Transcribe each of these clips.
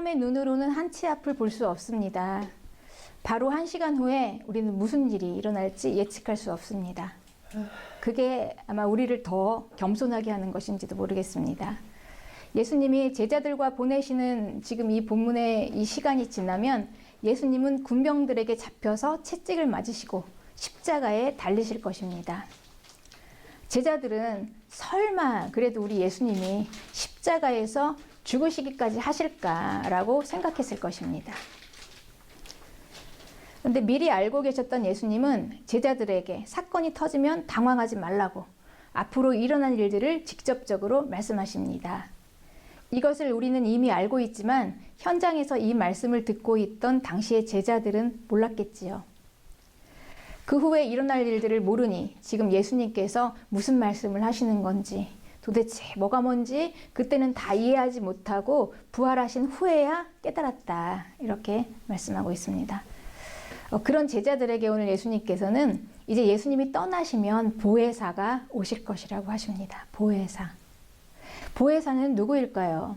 사람의 눈으로는 한치 앞을 볼 수 없습니다. 바로 1시간 후에 우리는 무슨 일이 일어날지 예측할 수 없습니다. 그게 아마 우리를 더 겸손하게 하는 것인지도 모르겠습니다. 예수님이 제자들과 보내시는 지금 이 본문의 이 시간이 지나면 예수님은 군병들에게 잡혀서 채찍을 맞으시고 십자가에 달리실 것입니다. 제자들은 설마 그래도 우리 예수님이 십자가에서 죽으시기까지 하실까라고 생각했을 것입니다. 그런데 미리 알고 계셨던 예수님은 제자들에게 사건이 터지면 당황하지 말라고 앞으로 일어날 일들을 직접적으로 말씀하십니다. 이것을 우리는 이미 알고 있지만 현장에서 이 말씀을 듣고 있던 당시의 제자들은 몰랐겠지요. 그 후에 일어날 일들을 모르니 지금 예수님께서 무슨 말씀을 하시는 건지 도대체 뭐가 뭔지 그때는 다 이해하지 못하고 부활하신 후에야 깨달았다. 이렇게 말씀하고 있습니다. 그런 제자들에게 오늘 예수님께서는 이제 예수님이 떠나시면 보혜사가 오실 것이라고 하십니다. 보혜사. 보혜사는 누구일까요?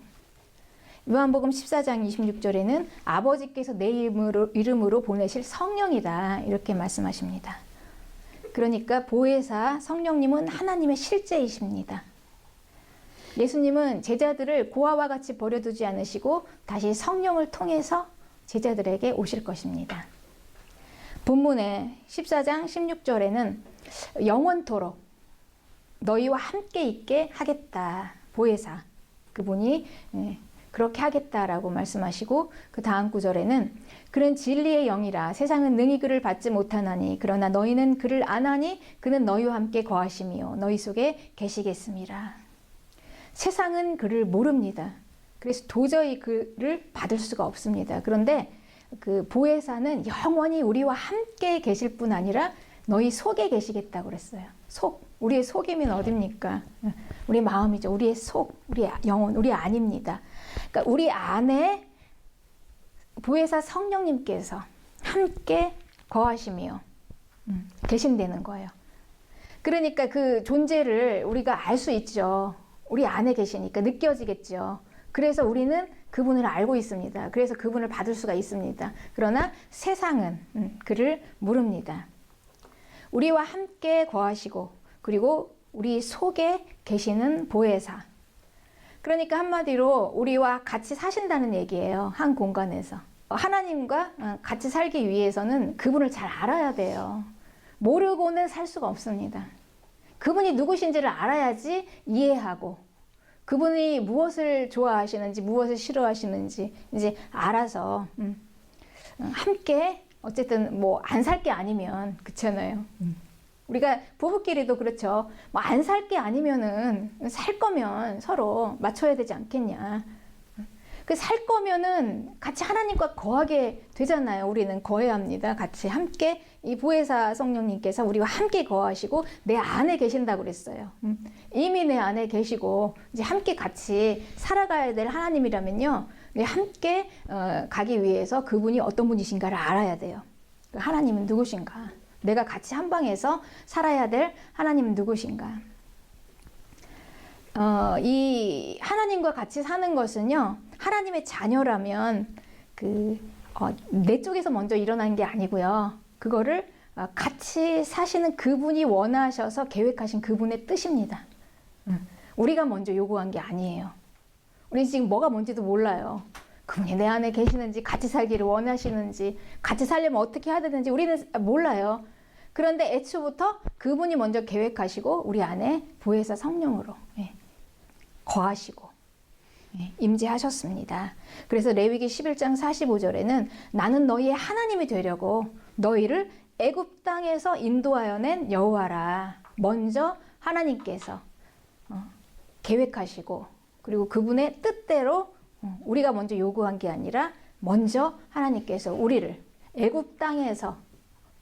요한복음 14장 26절에는 아버지께서 내 이름으로 보내실 성령이다. 이렇게 말씀하십니다. 그러니까 보혜사 성령님은 하나님의 실제이십니다. 예수님은 제자들을 고아와 같이 버려두지 않으시고 다시 성령을 통해서 제자들에게 오실 것입니다. 본문의 14장 16절에는 영원토록 너희와 함께 있게 하겠다. 보혜사. 그분이 그렇게 하겠다라고 말씀하시고 그 다음 구절에는 그는 진리의 영이라 세상은 능히 그를 받지 못하나니 그러나 너희는 그를 아나니 그는 너희와 함께 거하시며 너희 속에 계시겠음이라. 세상은 그를 모릅니다. 그래서 도저히 그를 받을 수가 없습니다. 그런데 그 보혜사는 영원히 우리와 함께 계실 뿐 아니라 너희 속에 계시겠다고 그랬어요. 속. 우리의 속이면 어딥니까? 우리 마음이죠. 우리의 속, 우리의 영혼, 우리 안입니다. 그러니까 우리 안에 보혜사 성령님께서 함께 거하시며 계신다는 거예요. 그러니까 그 존재를 우리가 알 수 있죠. 우리 안에 계시니까 느껴지겠죠. 그래서 우리는 그분을 알고 있습니다. 그래서 그분을 받을 수가 있습니다. 그러나 세상은 그를 모릅니다. 우리와 함께 거하시고 그리고 우리 속에 계시는 보혜사. 그러니까 한마디로 우리와 같이 사신다는 얘기예요. 한 공간에서. 하나님과 같이 살기 위해서는 그분을 잘 알아야 돼요. 모르고는 살 수가 없습니다. 그분이 누구신지를 알아야지 이해하고 그분이 무엇을 좋아하시는지 무엇을 싫어하시는지 이제 알아서 함께 어쨌든 뭐 안 살 게 아니면 그렇잖아요. 우리가 부부끼리도 그렇죠. 뭐 안 살 게 아니면은 살 거면 서로 맞춰야 되지 않겠냐. 그 살 거면은 같이 하나님과 거하게 되잖아요. 우리는 거해야 합니다. 같이 함께 이 보혜사 성령님께서 우리와 함께 거하시고 내 안에 계신다고 그랬어요. 이미 내 안에 계시고 이제 함께 같이 살아가야 될 하나님이라면요. 함께 가기 위해서 그분이 어떤 분이신가를 알아야 돼요. 하나님은 누구신가? 내가 같이 한 방에서 살아야 될 하나님은 누구신가? 이 하나님과 같이 사는 것은요, 하나님의 자녀라면 내 쪽에서 먼저 일어난 게 아니고요. 그거를 같이 사시는 그분이 원하셔서 계획하신 그분의 뜻입니다. 우리가 먼저 요구한 게 아니에요. 우리 지금 뭐가 뭔지도 몰라요. 그분이 내 안에 계시는지, 같이 살기를 원하시는지, 같이 살려면 어떻게 해야 되는지 우리는 몰라요. 그런데 애초부터 그분이 먼저 계획하시고 우리 안에 보혜사 성령으로 거하시고 임재하셨습니다. 그래서 레위기 11장 45절에는 나는 너희의 하나님이 되려고 너희를 애굽 땅에서 인도하여 낸 여호와라. 먼저 하나님께서 계획하시고 그리고 그분의 뜻대로 우리가 먼저 요구한 게 아니라 먼저 하나님께서 우리를 애굽 땅에서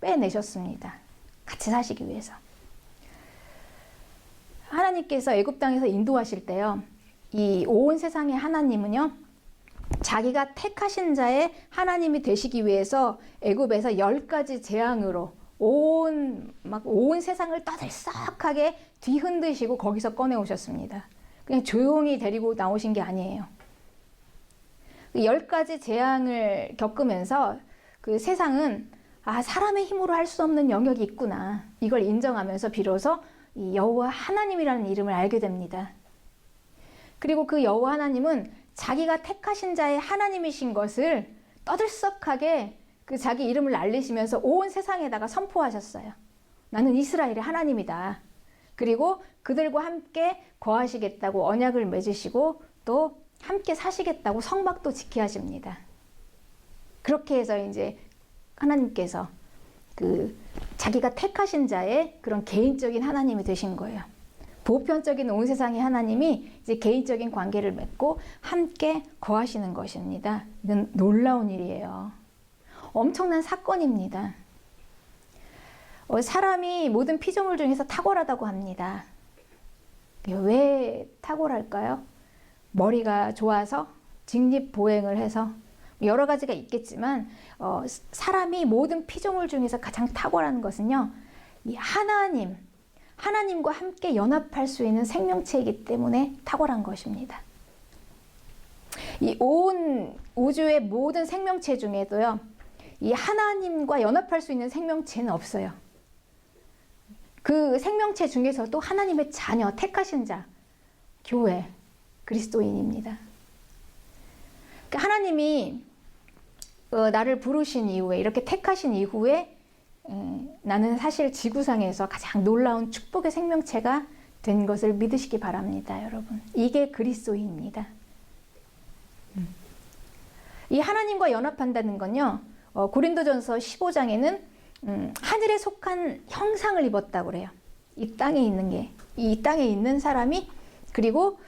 빼내셨습니다. 같이 사시기 위해서. 하나님께서 애굽 땅에서 인도하실 때요. 이 온 세상의 하나님은요. 자기가 택하신 자의 하나님이 되시기 위해서 애굽에서 10가지 재앙으로 온 세상을 떠들썩하게 뒤흔드시고 거기서 꺼내 오셨습니다. 그냥 조용히 데리고 나오신 게 아니에요. 그 10가지 재앙을 겪으면서 그 세상은 사람의 힘으로 할 수 없는 영역이 있구나. 이걸 인정하면서 비로소 이 여호와 하나님이라는 이름을 알게 됩니다. 그리고 그 여호와 하나님은 자기가 택하신 자의 하나님이신 것을 떠들썩하게 그 자기 이름을 알리시면서 온 세상에다가 선포하셨어요. 나는 이스라엘의 하나님이다. 그리고 그들과 함께 거하시겠다고 언약을 맺으시고 또 함께 사시겠다고 성막도 지키 하십니다. 그렇게 해서 이제 하나님께서 그 자기가 택하신 자의 그런 개인적인 하나님이 되신 거예요. 보편적인 온 세상의 하나님이 이제 개인적인 관계를 맺고 함께 거하시는 것입니다. 이건 놀라운 일이에요. 엄청난 사건입니다. 사람이 모든 피조물 중에서 탁월하다고 합니다. 왜 탁월할까요? 머리가 좋아서, 직립보행을 해서, 여러 가지가 있겠지만 사람이 모든 피조물 중에서 가장 탁월한 것은요, 이 하나님과 함께 연합할 수 있는 생명체이기 때문에 탁월한 것입니다. 이 온 우주의 모든 생명체 중에도요, 이 하나님과 연합할 수 있는 생명체는 없어요. 그 생명체 중에서도 하나님의 자녀, 택하신 자, 교회, 그리스도인입니다. 그러니까 하나님이 나를 부르신 이후에, 이렇게 택하신 이후에 나는 사실 지구상에서 가장 놀라운 축복의 생명체가 된 것을 믿으시기 바랍니다, 여러분. 이게 그리스도인입니다. 이 하나님과 연합한다는 건요, 고린도전서 15장에는 하늘에 속한 형상을 입었다고 그래요. 이 땅에 있는 사람이, 그리고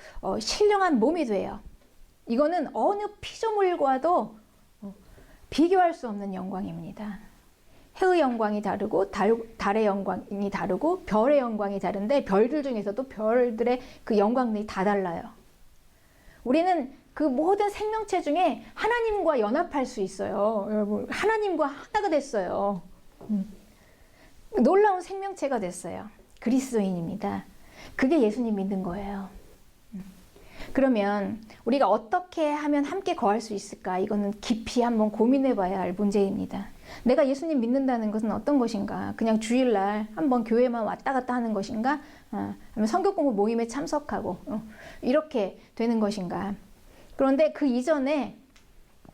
신령한 몸이 돼요. 이거는 어느 피조물과도 비교할 수 없는 영광입니다. 해의 영광이 다르고 달의 영광이 다르고 별의 영광이 다른데 별들 중에서도 별들의 그 영광들이 다 달라요. 우리는 그 모든 생명체 중에 하나님과 연합할 수 있어요. 여러분, 하나님과 하나가 됐어요. 놀라운 생명체가 됐어요. 그리스도인입니다. 그게 예수님 믿는 거예요. 그러면 우리가 어떻게 하면 함께 거할 수 있을까? 이거는 깊이 한번 고민해 봐야 할 문제입니다. 내가 예수님 믿는다는 것은 어떤 것인가? 그냥 주일날 한번 교회만 왔다 갔다 하는 것인가? 아니면 성경공부 모임에 참석하고 이렇게 되는 것인가? 그런데 그 이전에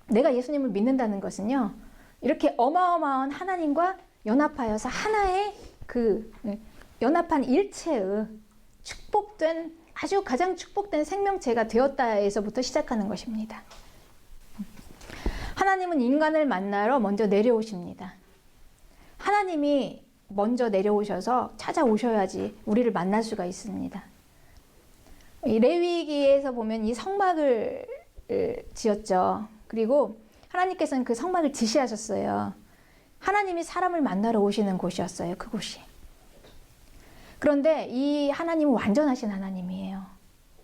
내가 예수님을 믿는다는 것은요, 이렇게 어마어마한 하나님과 연합하여서 하나의 그 연합한 일체의 축복된, 아주 가장 축복된 생명체가 되었다에서부터 시작하는 것입니다. 하나님은 인간을 만나러 먼저 내려오십니다. 하나님이 먼저 내려오셔서 찾아오셔야지 우리를 만날 수가 있습니다. 이 레위기에서 보면 이 성막을 지었죠. 그리고 하나님께서는 그 성막을 지시하셨어요. 하나님이 사람을 만나러 오시는 곳이었어요, 그곳이. 그런데 이 하나님은 완전하신 하나님이에요.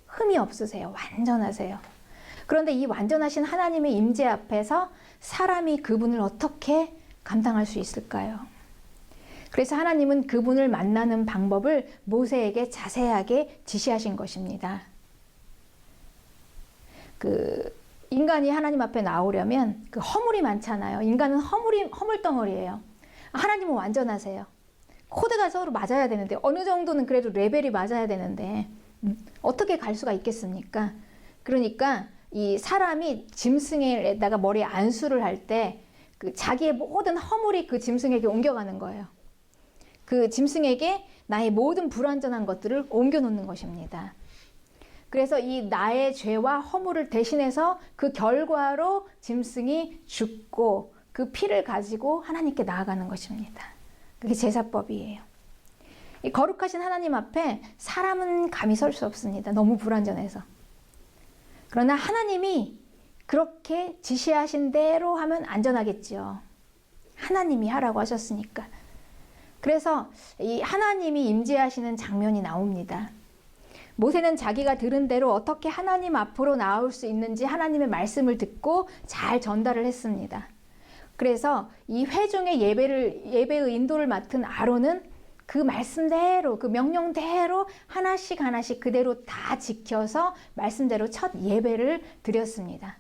흠이 없으세요. 완전하세요. 그런데 이 완전하신 하나님의 임재 앞에서 사람이 그분을 어떻게 감당할 수 있을까요? 그래서 하나님은 그분을 만나는 방법을 모세에게 자세하게 지시하신 것입니다. 인간이 하나님 앞에 나오려면 그 허물이 많잖아요. 인간은 허물덩어리예요. 하나님은 완전하세요. 코드가 서로 맞아야 되는데, 어느 정도는 그래도 레벨이 맞아야 되는데 어떻게 갈 수가 있겠습니까? 그러니까 이 사람이 짐승에다가 머리에 안수를 할 때 그 자기의 모든 허물이 그 짐승에게 옮겨가는 거예요. 그 짐승에게 나의 모든 불완전한 것들을 옮겨놓는 것입니다. 그래서 이 나의 죄와 허물을 대신해서 그 결과로 짐승이 죽고 그 피를 가지고 하나님께 나아가는 것입니다. 그게 제사법이에요. 이 거룩하신 하나님 앞에 사람은 감히 설 수 없습니다. 너무 불완전해서. 그러나 하나님이 그렇게 지시하신 대로 하면 안전하겠지요. 하나님이 하라고 하셨으니까. 그래서 이 하나님이 임재하시는 장면이 나옵니다. 모세는 자기가 들은 대로 어떻게 하나님 앞으로 나올 수 있는지 하나님의 말씀을 듣고 잘 전달을 했습니다. 그래서 이 회중의 예배의 인도를 맡은 아론은 그 말씀대로, 그 명령대로 하나씩 하나씩 그대로 다 지켜서 말씀대로 첫 예배를 드렸습니다.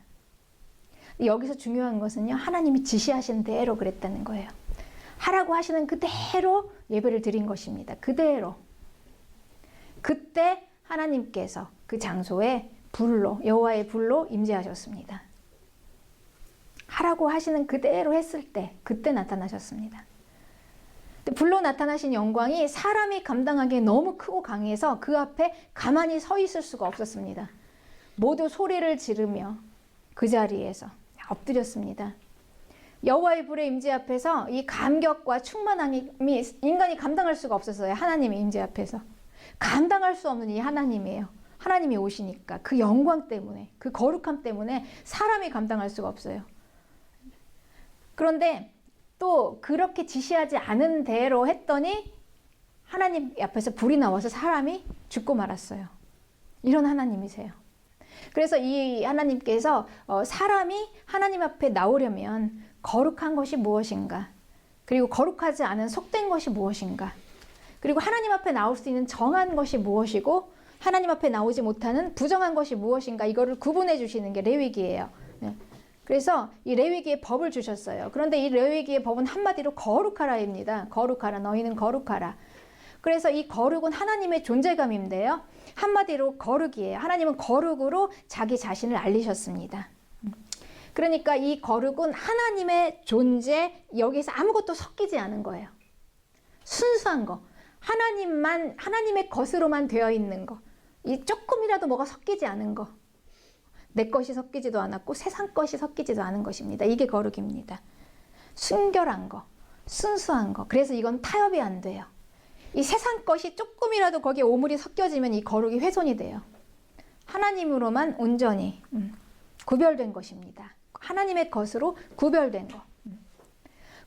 여기서 중요한 것은요, 하나님이 지시하신 대로 그랬다는 거예요. 하라고 하시는 그대로 예배를 드린 것입니다. 그대로. 그때 하나님께서 그 장소에 불로, 여호와의 불로 임재하셨습니다. 하라고 하시는 그대로 했을 때, 그때 나타나셨습니다. 불로 나타나신 영광이 사람이 감당하기에 너무 크고 강해서 그 앞에 가만히 서 있을 수가 없었습니다. 모두 소리를 지르며 그 자리에서 엎드렸습니다. 여호와의 불의 임재 앞에서 이 감격과 충만함이 인간이 감당할 수가 없었어요. 하나님의 임재 앞에서. 감당할 수 없는 이 하나님이에요. 하나님이 오시니까 그 영광 때문에, 그 거룩함 때문에 사람이 감당할 수가 없어요. 그런데 또 그렇게 지시하지 않은 대로 했더니 하나님 앞에서 불이 나와서 사람이 죽고 말았어요. 이런 하나님이세요. 그래서 이 하나님께서 사람이 하나님 앞에 나오려면 거룩한 것이 무엇인가, 그리고 거룩하지 않은 속된 것이 무엇인가, 그리고 하나님 앞에 나올 수 있는 정한 것이 무엇이고 하나님 앞에 나오지 못하는 부정한 것이 무엇인가, 이거를 구분해 주시는 게 레위기예요. 네. 그래서 이 레위기의 법을 주셨어요. 그런데 이 레위기의 법은 한마디로 거룩하라입니다. 거룩하라, 너희는 거룩하라. 그래서 이 거룩은 하나님의 존재감인데요, 한마디로 거룩이에요. 하나님은 거룩으로 자기 자신을 알리셨습니다. 그러니까 이 거룩은 하나님의 존재, 여기서 아무것도 섞이지 않은 거예요. 순수한 거, 하나님만, 하나님의 것으로만 되어 있는 거, 이 조금이라도 뭐가 섞이지 않은 거, 내 것이 섞이지도 않았고 세상 것이 섞이지도 않은 것입니다. 이게 거룩입니다. 순결한 거, 순수한 거. 그래서 이건 타협이 안 돼요. 이 세상 것이 조금이라도 거기에 오물이 섞여지면 이 거룩이 훼손이 돼요. 하나님으로만 온전히 구별된 것입니다. 하나님의 것으로 구별된 거.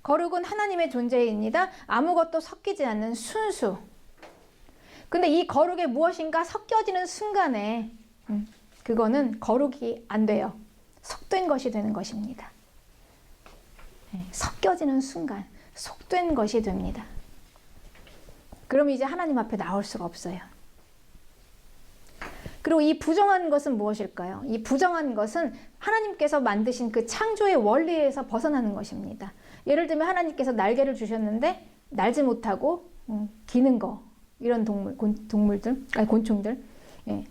거룩은 하나님의 존재입니다. 아무것도 섞이지 않는 순수. 근데 이 거룩에 무엇인가 섞여지는 순간에 그거는 거룩이 안 돼요. 속된 것이 되는 것입니다. 섞여지는 순간 속된 것이 됩니다. 그럼 이제 하나님 앞에 나올 수가 없어요. 그리고 이 부정한 것은 무엇일까요? 이 부정한 것은 하나님께서 만드신 그 창조의 원리에서 벗어나는 것입니다. 예를 들면 하나님께서 날개를 주셨는데 날지 못하고 기는 거, 이런 동물들, 아니 곤충들. 예.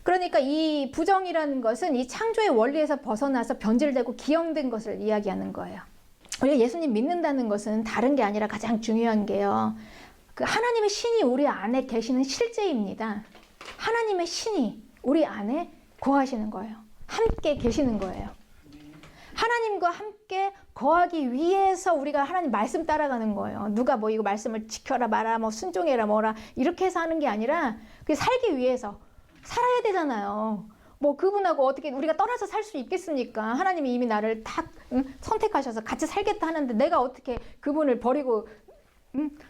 그러니까 이 부정이라는 것은 이 창조의 원리에서 벗어나서 변질되고 기형된 것을 이야기하는 거예요. 우리가 예수님 믿는다는 것은 다른 게 아니라 가장 중요한 게요, 그 하나님의 신이 우리 안에 계시는 실제입니다. 하나님의 신이 우리 안에 거하시는 거예요. 함께 계시는 거예요. 하나님과 함께 거하기 위해서 우리가 하나님 말씀 따라가는 거예요. 누가 뭐 이거 말씀을 지켜라 마라, 뭐 순종해라 뭐라 이렇게 해서 하는 게 아니라 그 살기 위해서 살아야 되잖아요. 뭐 그분하고 어떻게 우리가 떠나서 살 수 있겠습니까? 하나님이 이미 나를 딱 선택하셔서 같이 살겠다 하는데 내가 어떻게 그분을 버리고,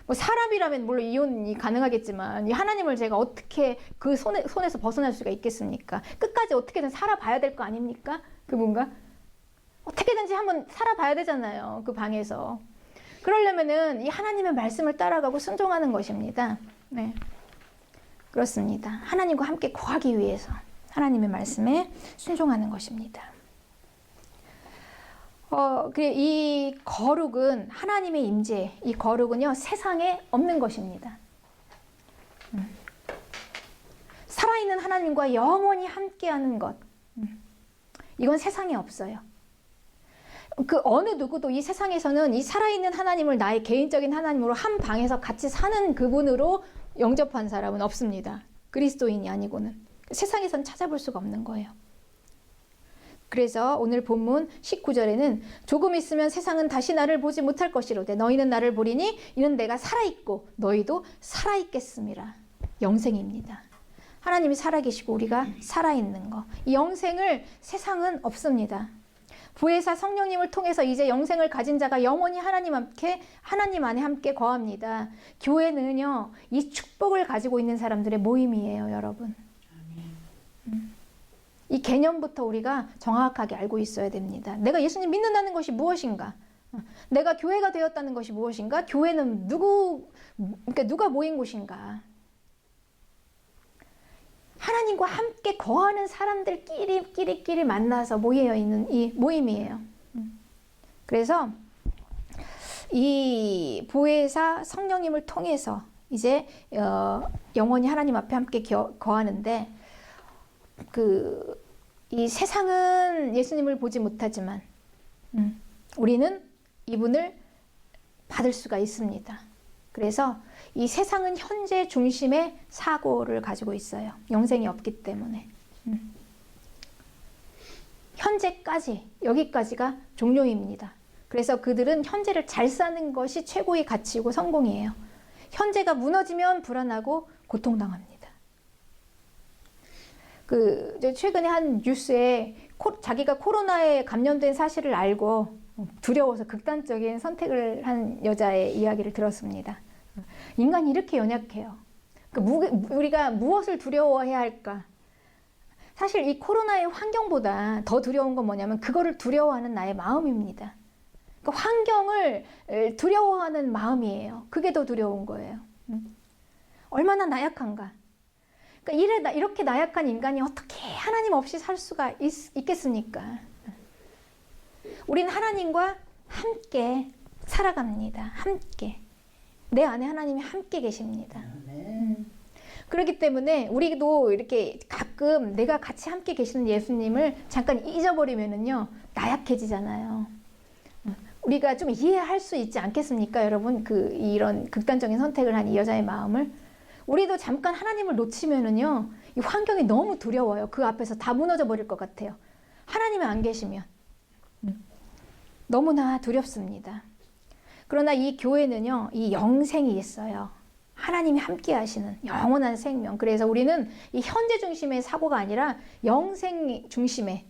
뭐 사람이라면 물론 이혼이 가능하겠지만 이 하나님을 제가 어떻게 그 손에서 벗어날 수가 있겠습니까? 끝까지 어떻게든 살아봐야 될 거 아닙니까? 그분과 어떻게든지 한번 살아봐야 되잖아요. 그 방에서. 그러려면은 이 하나님의 말씀을 따라가고 순종하는 것입니다. 네, 그렇습니다. 하나님과 함께 거하기 위해서 하나님의 말씀에 순종하는 것입니다. 이 거룩은 하나님의 임재, 이 거룩은요 세상에 없는 것입니다. 살아있는 하나님과 영원히 함께하는 것, 이건 세상에 없어요. 그 어느 누구도 이 세상에서는 이 살아있는 하나님을 나의 개인적인 하나님으로 한 방에서 같이 사는 그분으로 영접한 사람은 없습니다. 그리스도인이 아니고는. 세상에선 찾아볼 수가 없는 거예요. 그래서 오늘 본문 19절에는 조금 있으면 세상은 다시 나를 보지 못할 것이로되 너희는 나를 보리니 이는 내가 살아있고 너희도 살아있겠음이라. 영생입니다. 하나님이 살아계시고 우리가 살아있는 거. 이 영생을 세상은 없습니다. 보혜사 성령님을 통해서 이제 영생을 가진 자가 영원히 하나님 안에 함께 거합니다. 교회는요, 이 축복을 가지고 있는 사람들의 모임이에요, 여러분. 이 개념부터 우리가 정확하게 알고 있어야 됩니다. 내가 예수님 믿는다는 것이 무엇인가? 내가 교회가 되었다는 것이 무엇인가? 교회는 그러니까 누가 모인 곳인가? 하나님과 함께 거하는 사람들끼리 만나서 모여 있는 이 모임이에요. 그래서 이 보혜사 성령님을 통해서 이제 영원히 하나님 앞에 함께 거하는데, 이 세상은 예수님을 보지 못하지만 우리는 이분을 받을 수가 있습니다. 그래서 이 세상은 현재 중심의 사고를 가지고 있어요. 영생이 없기 때문에. 현재까지, 여기까지가 종료입니다. 그래서 그들은 현재를 잘 사는 것이 최고의 가치이고 성공이에요. 현재가 무너지면 불안하고 고통당합니다. 최근에 한 뉴스에 자기가 코로나에 감염된 사실을 알고 두려워서 극단적인 선택을 한 여자의 이야기를 들었습니다. 인간이 이렇게 연약해요. 우리가 무엇을 두려워해야 할까? 사실 이 코로나의 환경보다 더 두려운 건 뭐냐면 그거를 두려워하는 나의 마음입니다. 환경을 두려워하는 마음이에요. 그게 더 두려운 거예요. 얼마나 나약한가? 이렇게 나약한 인간이 어떻게 하나님 없이 살 수가 있겠습니까? 우린 하나님과 함께 살아갑니다. 함께. 내 안에 하나님이 함께 계십니다. 그렇기 때문에 우리도 이렇게 가끔 내가 같이 함께 계시는 예수님을 잠깐 잊어버리면은요, 나약해지잖아요. 우리가 좀 이해할 수 있지 않겠습니까, 여러분? 이런 극단적인 선택을 한 이 여자의 마음을. 우리도 잠깐 하나님을 놓치면은요, 이 환경이 너무 두려워요. 그 앞에서 다 무너져 버릴 것 같아요. 하나님이 안 계시면. 너무나 두렵습니다. 그러나 이 교회는요, 이 영생이 있어요. 하나님이 함께 하시는 영원한 생명. 그래서 우리는 이 현재 중심의 사고가 아니라 영생 중심의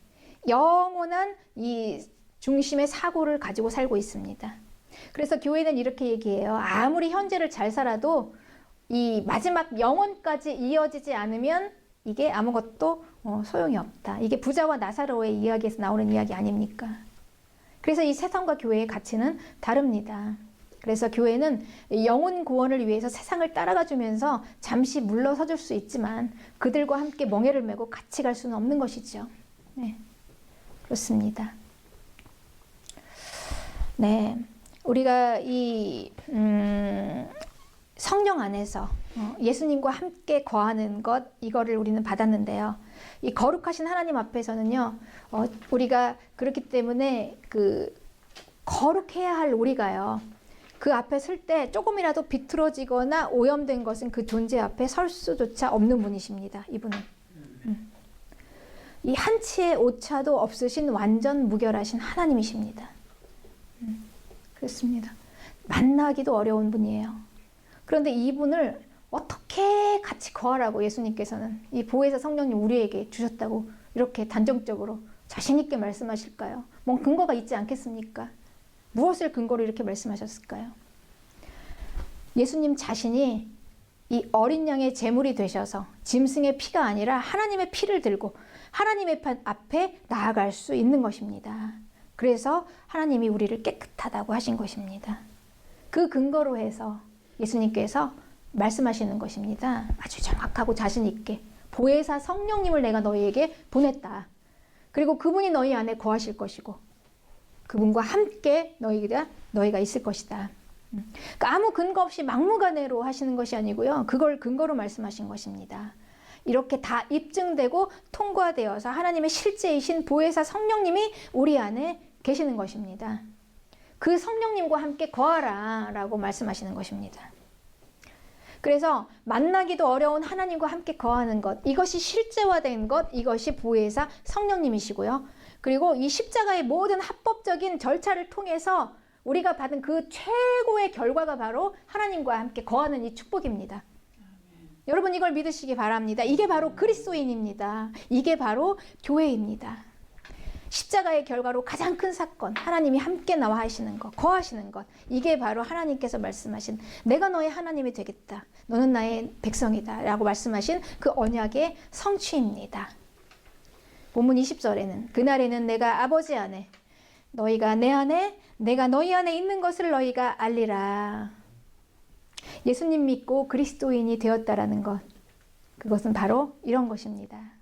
영원한 이 중심의 사고를 가지고 살고 있습니다. 그래서 교회는 이렇게 얘기해요. 아무리 현재를 잘 살아도 이 마지막 영원까지 이어지지 않으면 이게 아무것도 소용이 없다. 이게 부자와 나사로의 이야기에서 나오는 이야기 아닙니까? 그래서 이 세상과 교회의 가치는 다릅니다. 그래서 교회는 영혼 구원을 위해서 세상을 따라가 주면서 잠시 물러서 줄 수 있지만 그들과 함께 멍에를 메고 같이 갈 수는 없는 것이죠. 네, 그렇습니다. 네, 우리가 이 성령 안에서 예수님과 함께 거하는 것, 이거를 우리는 받았는데요. 이 거룩하신 하나님 앞에서는요, 우리가 그렇기 때문에 거룩해야 할 우리가요, 그 앞에 설 때 조금이라도 비틀어지거나 오염된 것은 그 존재 앞에 설 수조차 없는 분이십니다. 이분은. 이 한치의 오차도 없으신 완전 무결하신 하나님이십니다. 그렇습니다. 만나기도 어려운 분이에요. 그런데 이분을 어떻게 같이 거하라고 예수님께서는 이 보혜사 성령님 우리에게 주셨다고 이렇게 단정적으로 자신 있게 말씀하실까요? 뭔 근거가 있지 않겠습니까? 무엇을 근거로 이렇게 말씀하셨을까요? 예수님 자신이 이 어린 양의 제물이 되셔서 짐승의 피가 아니라 하나님의 피를 들고 하나님의 앞에 나아갈 수 있는 것입니다. 그래서 하나님이 우리를 깨끗하다고 하신 것입니다. 그 근거로 해서 예수님께서 말씀하시는 것입니다. 아주 정확하고 자신 있게 보혜사 성령님을 내가 너희에게 보냈다. 그리고 그분이 너희 안에 거하실 것이고 그분과 함께 너희가 있을 것이다. 그러니까 아무 근거 없이 막무가내로 하시는 것이 아니고요. 그걸 근거로 말씀하신 것입니다. 이렇게 다 입증되고 통과되어서 하나님의 실제이신 보혜사 성령님이 우리 안에 계시는 것입니다. 그 성령님과 함께 거하라 라고 말씀하시는 것입니다. 그래서 만나기도 어려운 하나님과 함께 거하는 것, 이것이 실제화된 것, 이것이 보혜사 성령님이시고요. 그리고 이 십자가의 모든 합법적인 절차를 통해서 우리가 받은 그 최고의 결과가 바로 하나님과 함께 거하는 이 축복입니다. 여러분 이걸 믿으시기 바랍니다. 이게 바로 그리스도인입니다. 이게 바로 교회입니다. 십자가의 결과로 가장 큰 사건, 하나님이 함께 나와 하시는 것, 거하시는 것, 이게 바로 하나님께서 말씀하신 내가 너의 하나님이 되겠다. 너는 나의 백성이다. 라고 말씀하신 그 언약의 성취입니다. 본문 20절에는 그날에는 내가 아버지 안에 너희가 내 안에 내가 너희 안에 있는 것을 너희가 알리라. 예수님 믿고 그리스도인이 되었다라는 것, 그것은 바로 이런 것입니다.